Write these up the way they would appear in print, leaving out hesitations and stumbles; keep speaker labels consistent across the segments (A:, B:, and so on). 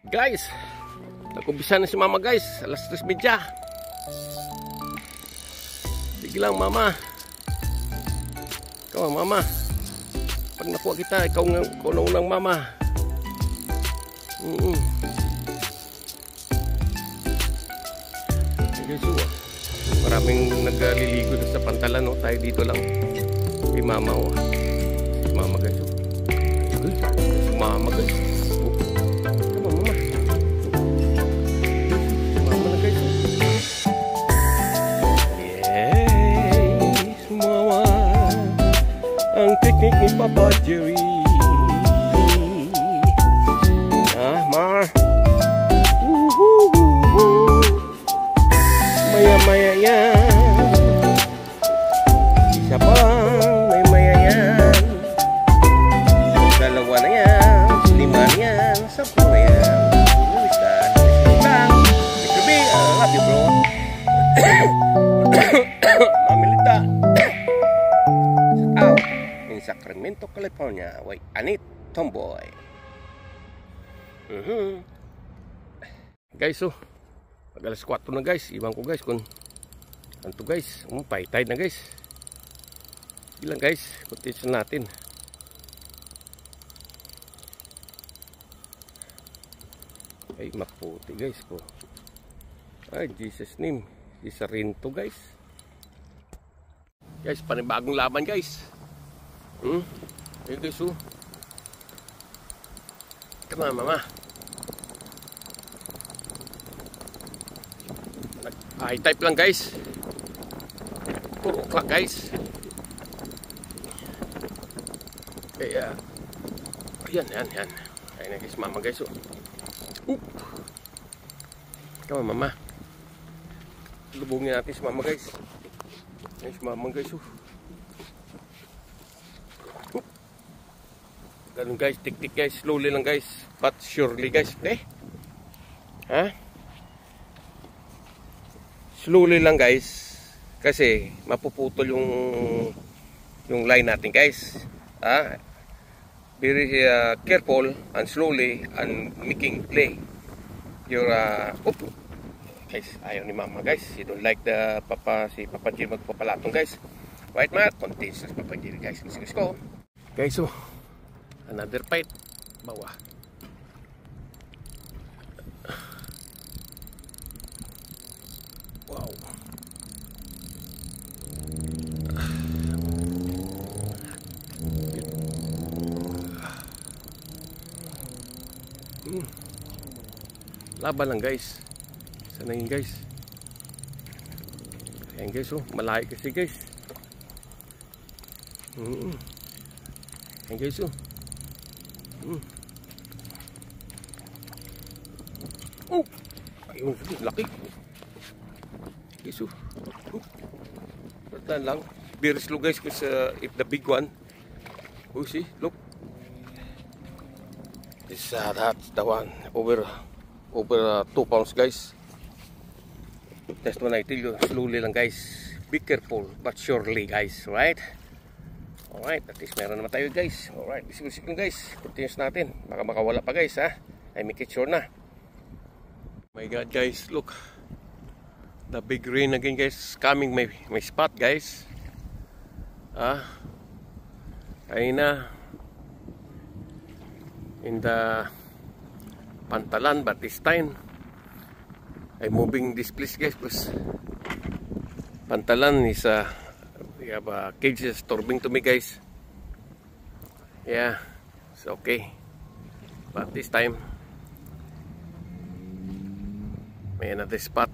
A: Guys, nag-umpisa na si mama guys. Alas 3:30. Biglang mama. Ikaw mama. Pag nakuha kita, ikaw na unang mama. Guys, maraming nagliligo sa pantalan, no? Tayo dito lang. Si mama, oh. Si mama guys, oh. Si mama guys. Ang picnic ni Papa Jerry. Ma. Maya-maya yan. Isa pa may-maya yan. Dalawa na yan. 5 na yan. 10 na yan. Basta lang. Nagkabi. Love you, bro. Mamilita. Sa Sacramento, California. Wait, Anit Tomboy. Guys, oh. Pag alas 4 na guys. Iwan ko guys kung ano guys. Paitay na guys. Bilang guys. Continue natin. Ay, maputi guys po. Ay, Jesus name. Isa rin to guys. Guys, panibagong laban guys. Ayun guys, oh. Come on, mama. Nag-type lang guys. 4 o'clock guys. Kaya ayan. Ayun na guys, mama guys, oh. Come on, mama. Lubungin natin si mama guys. Ayun si mama guys, oh. Ganun guys, tik-tik guys, slowly lang guys, but surely guys, okay? Slowly lang guys, kasi mapuputol yung line natin guys. Very careful and slowly and making play your guys, ayaw ni mama guys, you don't like si Papa G magpapalatong guys. Right mat, continues Papa G guys, let's go. Guys, so another fight. Bawah. Wow. Laban lang guys. Sana yun guys. Ayan guys, oh. Malayo kasi guys. Ayan guys, oh. Oh, ayun, laki. Guys, oh. Patan lang. Very slow guys, because if the big one. Oh, see, look. This that's the one over 2 pounds guys. That's when I tell you, slowly lang guys. Be careful, but surely guys, right? Alright, at least meron naman tayo guys. Alright, bisig guys. Continuous natin. Baka makawala pa guys, ha. I make it sure na. My God guys, look. The big rain again guys. Coming my spot guys. Ayun na. In the Pantalan, but this time I'm moving this place guys, because Pantalan is we have cages disturbing to me guys. Yeah, it's okay, but this time may another spot.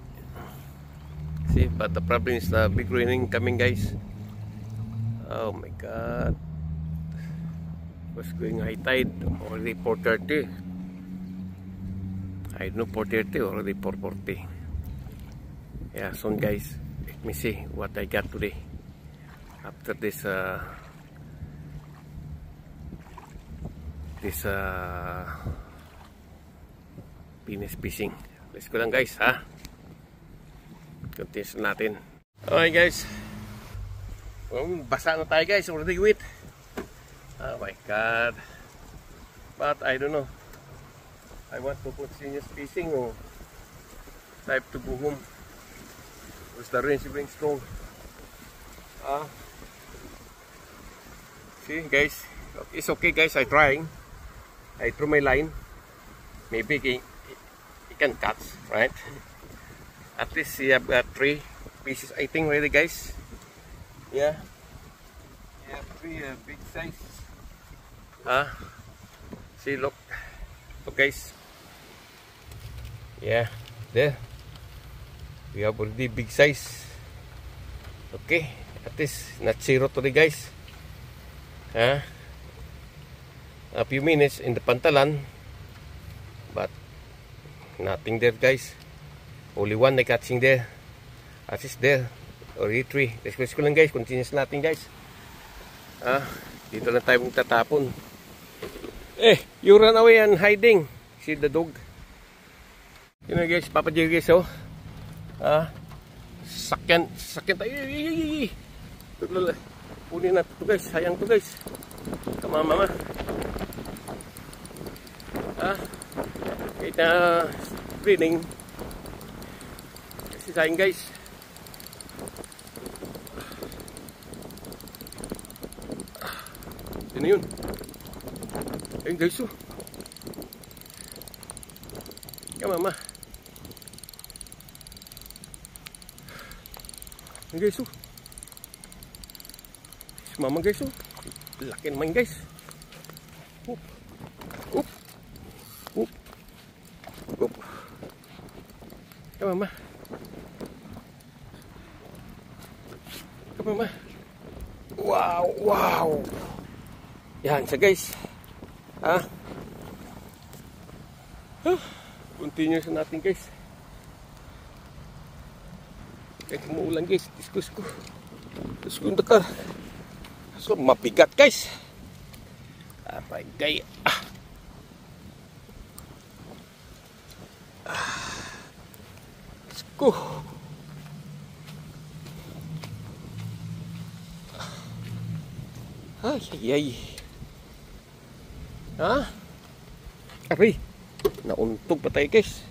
A: See, but the problem is the big raining coming guys. Oh my God, was going high tide already 4:30. I don't know, 4:30 already 4:40. Yeah, soon guys, let me see what I got today after this finish fishing. Let's go lang guys, ha. Continue natin. Okay guys, basa na tayo guys, already wet. Oh my God, but I don't know, I want to continue fishing or time to go home. Because the rain is being strong. See guys, it's okay guys, I threw my line. Maybe it can catch, right? At least you have 3 pieces I think ready guys. Yeah. Yeah, 3 big size. See, look guys. Yeah, there. We have already big size. Okay, at least not zero today guys. A few minutes in the pantalan, but nothing there guys. Only one na catching there. At least there. Already 3. Let's go lang guys. Continuous natin guys. Dito lang tayo magtatapon. You run away and hiding. See the dog. Yun na guys. Papa Jerry guys oh. Sakyan tayo. Punin natin ito guys. Sayang ito guys. Come on mama. Kita breeding. Kasi sayang guys. Ano yun? Ayun guys oh. Come mama. Ayun guys oh. Si mama guys oh. Laki naman guys. Oop. Oop. Oop. Oop. Come mama. Come mama. Wow. Yan siya guys. Continuous natin guys. Kahit umuulan guys. Diskus ko dakar. So mabigat guys. Apay gay. Disku. Ay. Aray. Nauntog pa tayo guys.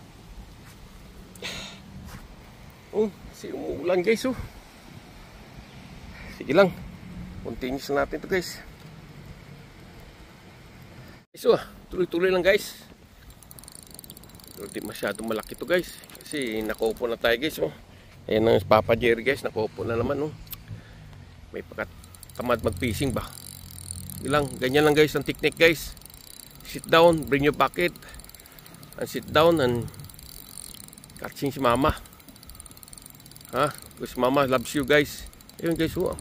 A: Si umuulan guys oh. Sige lang. Continuous natin to guys. So, tuloy-tuloy lang guys. Hindi masyadong malaki to guys. Kasi nakaupo na tayo guys oh. Ayan ang Papa Jerry guys. Nakaupo na naman oh. May pagkatamad mag-fishing ba? Ganyan lang guys ang technique guys. Sit down, bring your bucket and sit down and catching si mama. Because mama loves you guys. Ayun guys oh.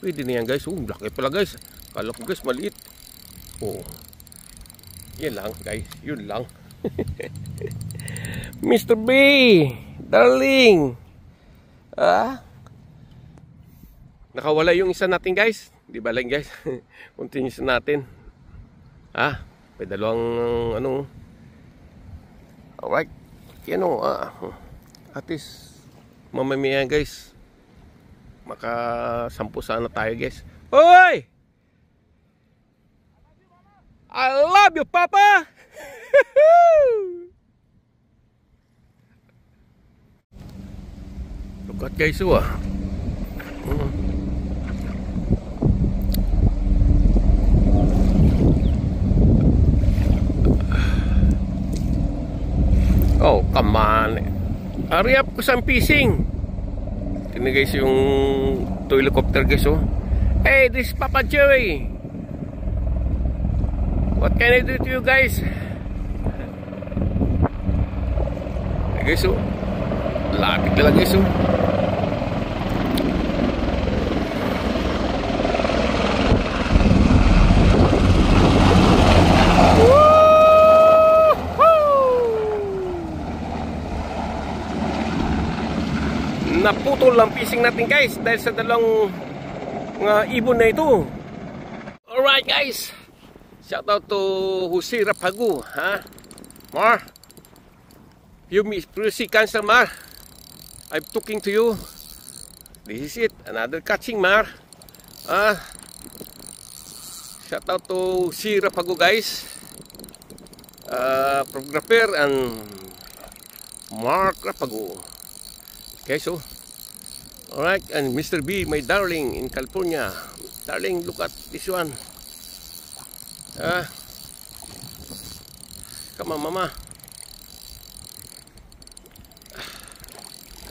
A: Pwede na yan guys. Laki pala guys. Kala ko guys maliit. Yan lang guys. Yun lang. Mr. B, darling. Nakawala yung isa natin guys. Di ba lang guys? Continuous natin. May dalawang ano. Alright. Yan o. At least mamamaya guys. Maka-10 sana tayo guys. Hoy! I love you papa! Look at guys oh. Oh, come on. Hurry up because I'm fishing. Tingnan guys yung toy helicopter guys oh. Hey, this is Papa Jerry. What can I do to you guys? Hey guys oh. Lapit na lang guys oh. Naputol ang fishing natin guys dahil sa dalawang mga ibon na ito. Alright guys, shout out to Jose Rapagu. Mar, you see cancer Mar, I'm talking to you. This is it, another catching Mar. Shout out to Jose Rapagu guys. photographer and Mark Rapago. Okay, so alright, and Mr. B, my darling in California. Darling, look at this one. Come on, mama.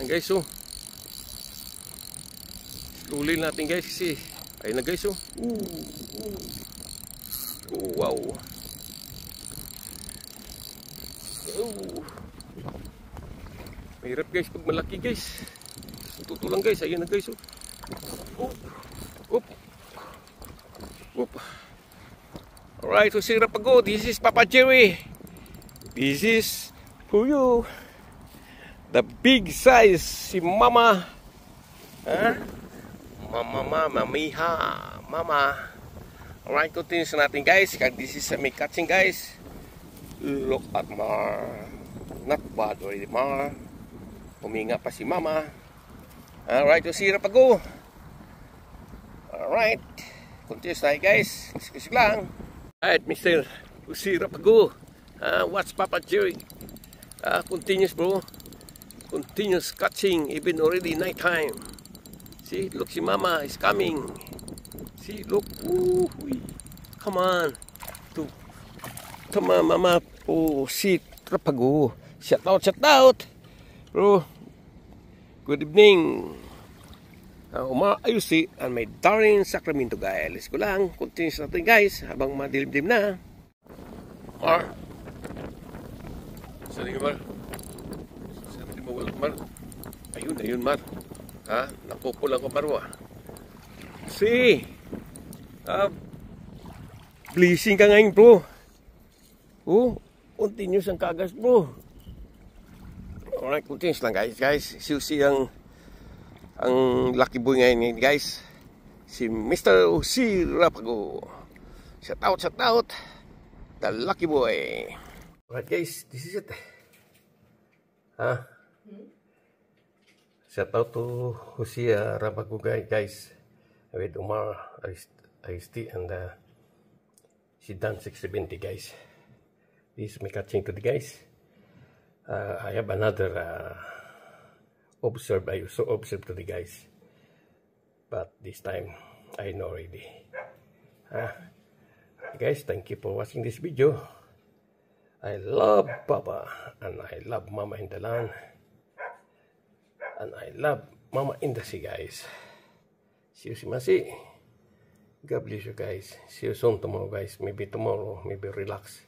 A: And guys, so slowly natin guys kasi ayun na guys, oh. Wow. Mahirap guys pag malaki guys. Tutulang guys, ayun na guys, oh. Alright, so sira pa go. This is Papa Jerry. This is for you. The big size, si Mama. Mama, miha, Mama. Alright, continue natin guys. This is me catching guys. Look at Mar. Not bad already, Mar. Huminga pa si Mama. Alright, so sira pa go. Alright, continue tayo guys. Excuse lang. Alright, Mr. Usira Pago. What's Papa Jerry? Continuous bro. Continuous catching even already night time. See, look, si Mama is coming. See, look. Come on. Come on, Mama. Oh, si Trapago. Shout out. Bro. Good evening. Umar Ayusi and my darling Sacramento guys. Let's go lang. Continue natin guys habang madilim-dim na. Mar. Saan nga Mar? Saan di mawala Mar? Ayun Mar. Napupulang ko Mar. See. Blessing ka ngayon bro. Continuous ang kagas bro. Alright, continuous lang guys. Susi ang lucky boy ngayon guys, si Mr. Usira Pago. Shout out the lucky boy. Alright guys, this is it. Shout out to Usira Pago guys, with Umar Aristi and si Dan 670 guys. This is me catching to the guys. I have another I also observe to the guys, but this time I know already. Guys, thank you for watching this video. I love Papa and I love Mama in the land and I love Mama in the sea guys. See you Masi. God bless you guys. See you soon tomorrow guys. Maybe tomorrow, maybe relax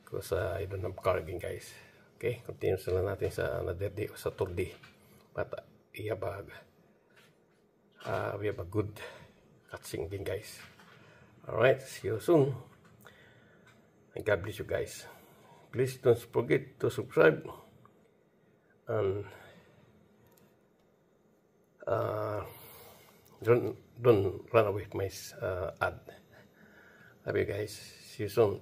A: because I don't have car again guys. Okay, continue sila natin sa another day o sa third day. But we have a good catching din guys. Alright, see you soon. And God bless you guys. Please don't forget to subscribe. And don't run away with my ad. Love you guys. See you soon.